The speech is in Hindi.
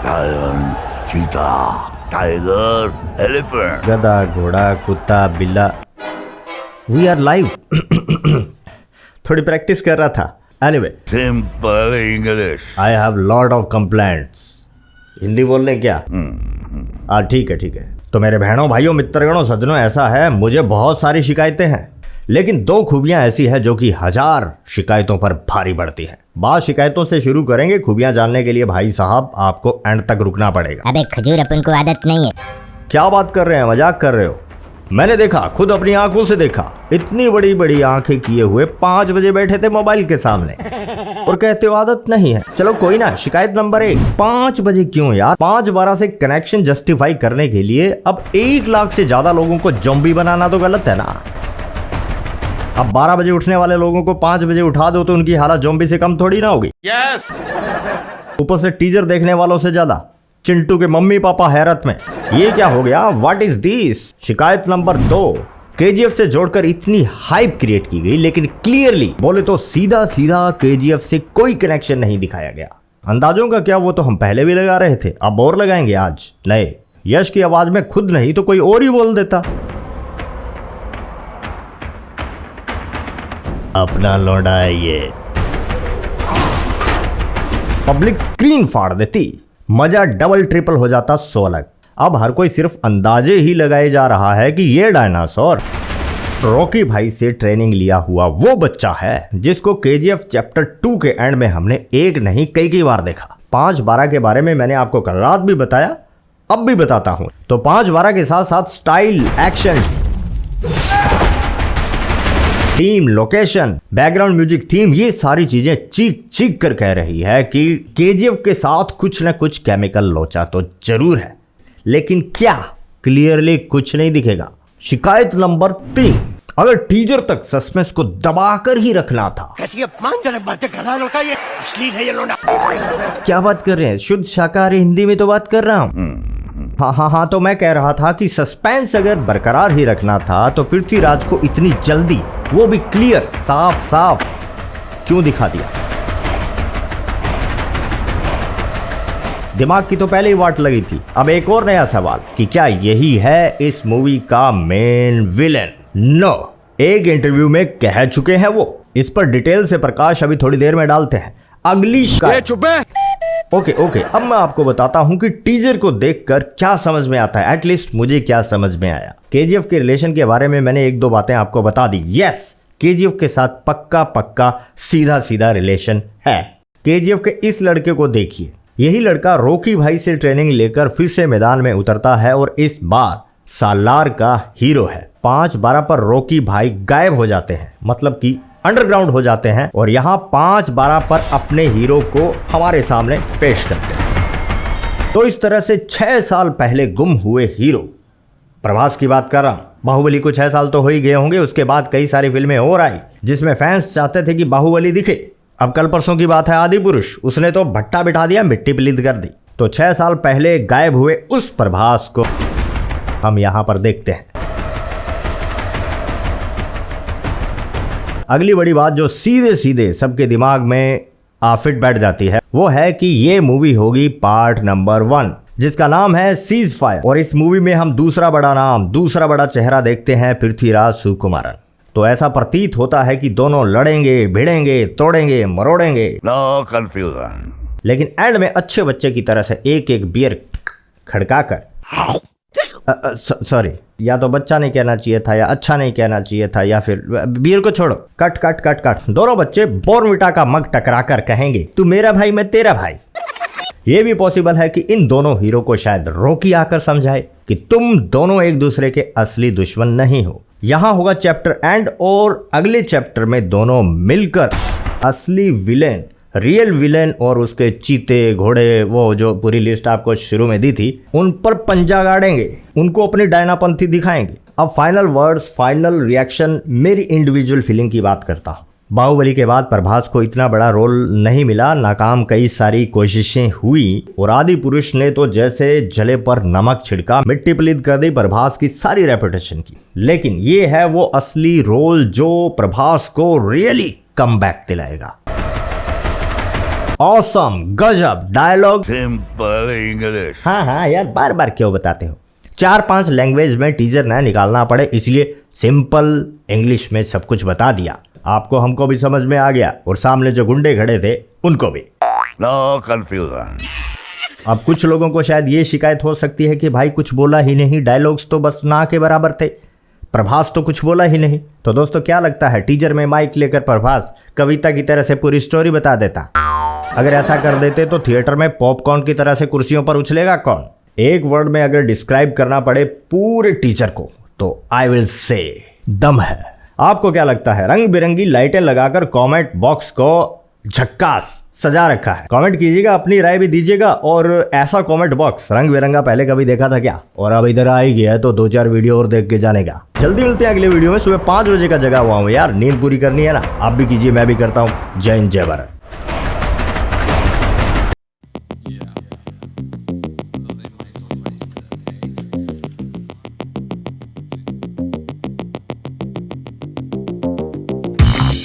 लायन, चीता, टाइगर, एलिफेंट। गधा, घोड़ा, कुत्ता, बिल्ला। We are live. थोड़ी प्रैक्टिस कर रहा था। Anyway, simple English. I have lot of complaints. Hindi बोल रहे क्या? ठीक है ठीक है। तो मेरे बहनों, भाइयों, मित्रगणों, सज्जनों, ऐसा है, मुझे बहुत सारी शिकायतें हैं, लेकिन 2 खूबियां ऐसी है जो कि 1000 शिकायतों पर भारी पड़ती है। बात शिकायतों से शुरू करेंगे। खूबियां जानने के लिए भाई साहब आपको एंड तक रुकना पड़ेगा। अबे खजूर, अपन को आदत नहीं है। क्या बात कर रहे हैं, मजाक कर रहे हो? मैंने देखा, खुद अपनी आंखों से देखा। इतनी बड़ी बड़ी आंखें किए हुए 5 बजे बैठे थे मोबाइल के सामने और कहते हो आदत नहीं है। चलो कोई ना। शिकायत नंबर 1, 5 बजे क्यों यार? 5-12 से कनेक्शन जस्टिफाई करने के लिए अब 1 लाख से ज्यादा लोगों को ज़ॉम्बी बनाना तो गलत है ना। अब 12 बजे उठने वाले लोगों को 5 बजे उठा दो तो उनकी हालत ज़ॉम्बी से कम थोड़ी ना होगी। ऊपर से टीजर देखने वालों से ज्यादा चिंटू के मम्मी पापा हैरत में। ये क्या हो गया? What is this? शिकायत नंबर 2, केजीएफ से जोड़कर इतनी हाइप क्रिएट की गई, लेकिन क्लियरली बोले तो सीधा सीधा केजीएफ से कोई कनेक्शन नहीं दिखाया गया। अंदाजों का क्या, वो तो हम पहले भी लगा रहे थे, अब और लगाएंगे आज नए। यश की आवाज में खुद नहीं तो कोई और ही बोल देता। अपना लौंडा है ये। पब्लिक स्क्रीन फाड़ देती, मजा डबल ट्रिपल हो जाता 100 अलग। अब हर कोई सिर्फ अंदाजे ही लगाए जा रहा है कि ये डायनासोर रॉकी भाई से ट्रेनिंग लिया हुआ वो बच्चा है जिसको केजीएफ चैप्टर 2 के एंड में हमने एक नहीं कई बार देखा। 5-12 के बारे में मैंने आपको कल रात भी बताया, अब भी बताता हूं। तो 5-12 के साथ साथ style, action, team, location, background music, theme, ये सारी चीजें चीख चीख कर कह रही है कि केजीएफ के साथ कुछ न कुछ केमिकल लोचा तो जरूर है, लेकिन क्या? क्लियरली कुछ नहीं दिखेगा। शिकायत नंबर 3, अगर टीजर तक सस्पेंस को दबाकर ही रखना था। कैसी अपमानजनक बातें कर रहा है, ये अश्लील है ये लोना। क्या बात कर रहे हैं? शुद्ध शाकाहारी हिंदी में तो बात कर रहा हूँ। हाँ, तो मैं कह रहा था कि सस्पेंस अगर बरकरार ही रखना था तो पृथ्वीराज को इतनी जल्दी, वो भी क्लियर, साफ साफ क्यों दिखा दिया? दिमाग की तो पहले ही वाट लगी थी। अब एक और नया सवाल कि क्या यही है इस मूवी का मेन विलेन? नो, एक इंटरव्यू में कह चुके हैं वो। इस पर डिटेल से प्रकाश अभी थोड़ी देर में डालते हैं। अगली ओके, अब मैं आपको बताता हूं कि टीजर को देखकर क्या समझ में आता है। एटलीस्ट मुझे क्या समझ में आया। केजीएफ के रिलेशन के बारे में मैंने 1-2 बातें आपको बता दी। यस, केजीएफ के साथ पक्का सीधा सीधा रिलेशन है। केजीएफ के इस लड़के को देखिए, यही लड़का रॉकी भाई से ट्रेनिंग लेकर फिर से मैदान में उतरता है और इस बार सालार का हीरो है। 5-12 पर रॉकी भाई गायब हो जाते हैं, मतलब कि अंडरग्राउंड हो जाते हैं, और यहाँ 5-12 पर अपने हीरो को हमारे सामने पेश करते हैं। तो इस तरह से 6 साल पहले गुम हुए हीरो प्रभास की बात कर रहा हूं। बाहुबली को 6 साल तो हो ही गए होंगे। उसके बाद कई सारी फिल्में और आई जिसमें फैंस चाहते थे कि बाहुबली दिखे। अब कल परसों की बात है, आदि पुरुष, उसने तो भट्टा बिठा दिया, मिट्टी पलीद कर दी। तो 6 साल पहले गायब हुए उस प्रभास को हम यहां पर देखते हैं। अगली बड़ी बात जो सीधे सीधे सबके दिमाग में फिट बैठ जाती है वो है कि ये मूवी होगी पार्ट नंबर 1, जिसका नाम है सीज फायर। और इस मूवी में हम दूसरा बड़ा नाम, दूसरा बड़ा चेहरा देखते हैं, पृथ्वीराज सुकुमारन। तो ऐसा प्रतीत होता है कि दोनों लड़ेंगे, भिड़ेंगे, तोड़ेंगे, मरोड़ेंगे। No confusion. लेकिन एंड में अच्छे बच्चे की तरह से एक बियर खड़काकर, सॉरी, या तो बच्चा नहीं कहना चाहिए था, या अच्छा नहीं कहना चाहिए था, या फिर बियर को छोड़ो, कट, दोनों बच्चे बॉर्नविटा का मग टकराकर कहेंगे तू मेरा भाई मैं तेरा भाई। ये भी पॉसिबल है कि इन दोनों हीरो को शायद रॉकी आकर समझाए कि तुम दोनों एक दूसरे के असली दुश्मन नहीं हो। यहां होगा चैप्टर एंड, और अगले चैप्टर में दोनों मिलकर असली विलेन, रियल विलेन और उसके चीते, घोड़े, वो जो पूरी लिस्ट आपको शुरू में दी थी, उन पर पंजा गाड़ेंगे, उनको अपनी डायनापंथी दिखाएंगे। अब फाइनल वर्ड्स, फाइनल रिएक्शन, मेरी इंडिविजुअल फीलिंग की बात करता हूँ। बाहुबली के बाद प्रभास को इतना बड़ा रोल नहीं मिला, नाकाम कई सारी कोशिशें हुई, और आदि पुरुष ने तो जैसे जले पर नमक छिड़का, मिट्टी पलीद कर दी प्रभास की सारी रेपुटेशन की। लेकिन ये है वो असली रोल जो प्रभास को रियली कमबैक दिलाएगा। ऑसम, गजब डायलॉग। Simple English. हाँ हाँ यार, बार बार क्यों बताते हो? 4-5 लैंग्वेज में टीजर न निकालना पड़े, इसलिए सिंपल इंग्लिश में सब कुछ बता दिया। आपको हमको भी समझ में आ गया और सामने जो गुंडे खड़े थे उनको भी। No confusion. अब कुछ लोगों को शायद ये शिकायत हो सकती है कि भाई कुछ बोला ही नहीं, डायलॉग्स तो बस ना के बराबर थे, प्रभास तो कुछ बोला ही नहीं। तो दोस्तों क्या लगता है, टीजर में माइक लेकर प्रभास कविता की तरह से पूरी स्टोरी बता देता? अगर ऐसा कर देते तो थिएटर में पॉपकॉर्न की तरह से कुर्सियों पर उछलेगा कौन? एक वर्ड में अगर डिस्क्राइब करना पड़े पूरे टीजर को तो आई विल से दम है। आपको क्या लगता है? रंग बिरंगी लाइटें लगाकर कमेंट बॉक्स को झक्कास सजा रखा है। कमेंट कीजिएगा, अपनी राय भी दीजिएगा। और ऐसा कमेंट बॉक्स रंग बिरंगा पहले कभी देखा था क्या? और अब इधर आ ही गया है तो 2-4 वीडियो और देख के जानेगा। जल्दी मिलते हैं अगले वीडियो में। सुबह 5 बजे का जगह हुआ हूँ यार, नींद पूरी करनी है ना। आप भी कीजिए, मैं भी करता हूँ। जय हिंद, जय भारत।